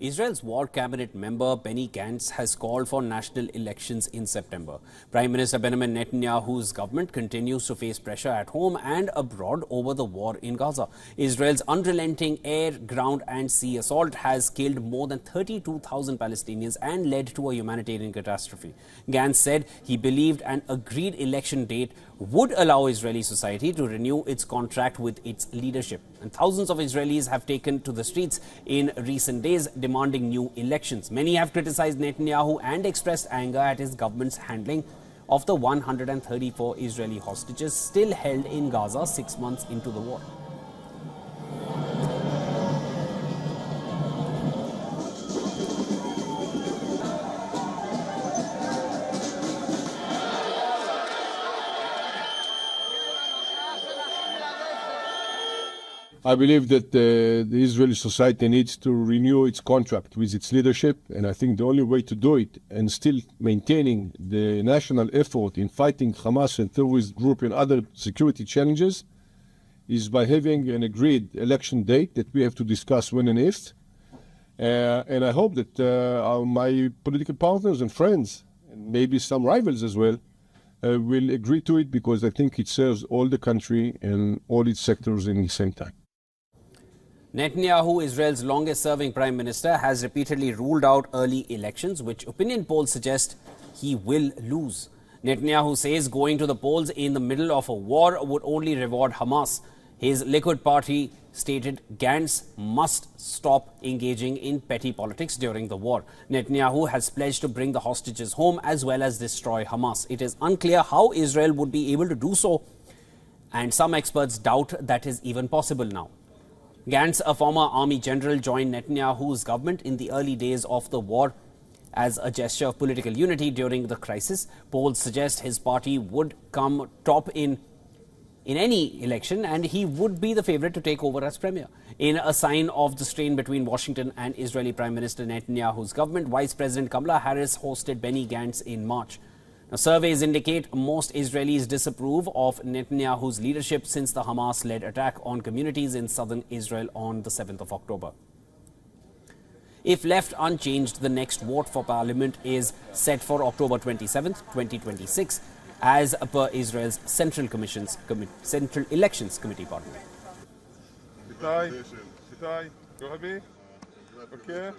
Israel's war cabinet member Benny Gantz has called for national elections in September. Prime Minister Benjamin Netanyahu's government continues to face pressure at home and abroad over the war in Gaza. Israel's unrelenting air, ground and sea assault has killed more than 32,000 Palestinians and led to a humanitarian catastrophe. Gantz said he believed an agreed election date would allow Israeli society to renew its contract with its leadership. And thousands of Israelis have taken to the streets in recent days demanding new elections. Many have criticized Netanyahu and expressed anger at his government's handling of the 134 Israeli hostages still held in Gaza 6 months into the war. I believe that the Israeli society needs to renew its contract with its leadership, and I think the only way to do it and still maintaining the national effort in fighting Hamas and terrorist group and other security challenges is by having an agreed election date that we have to discuss when and if. And I hope that my political partners and friends, and maybe some rivals as well, will agree to it, because I think it serves all the country and all its sectors in the same time. Netanyahu, Israel's longest-serving prime minister, has repeatedly ruled out early elections, which opinion polls suggest he will lose. Netanyahu says going to the polls in the middle of a war would only reward Hamas. His Likud party stated Gantz must stop engaging in petty politics during the war. Netanyahu has pledged to bring the hostages home as well as destroy Hamas. It is unclear how Israel would be able to do so, and some experts doubt that is even possible now. Gantz, a former army general, joined Netanyahu's government in the early days of the war as a gesture of political unity during the crisis. Polls suggest his party would come top in any election, and he would be the favorite to take over as premier. In a sign of the strain between Washington and Israeli Prime Minister Netanyahu's government, Vice President Kamala Harris hosted Benny Gantz in March. Now, surveys indicate most Israelis disapprove of Netanyahu's leadership since the Hamas-led attack on communities in southern Israel on the 7th of October. If left unchanged, the next vote for parliament is set for October 27th, 2026, as per Israel's Central Elections Committee. Okay.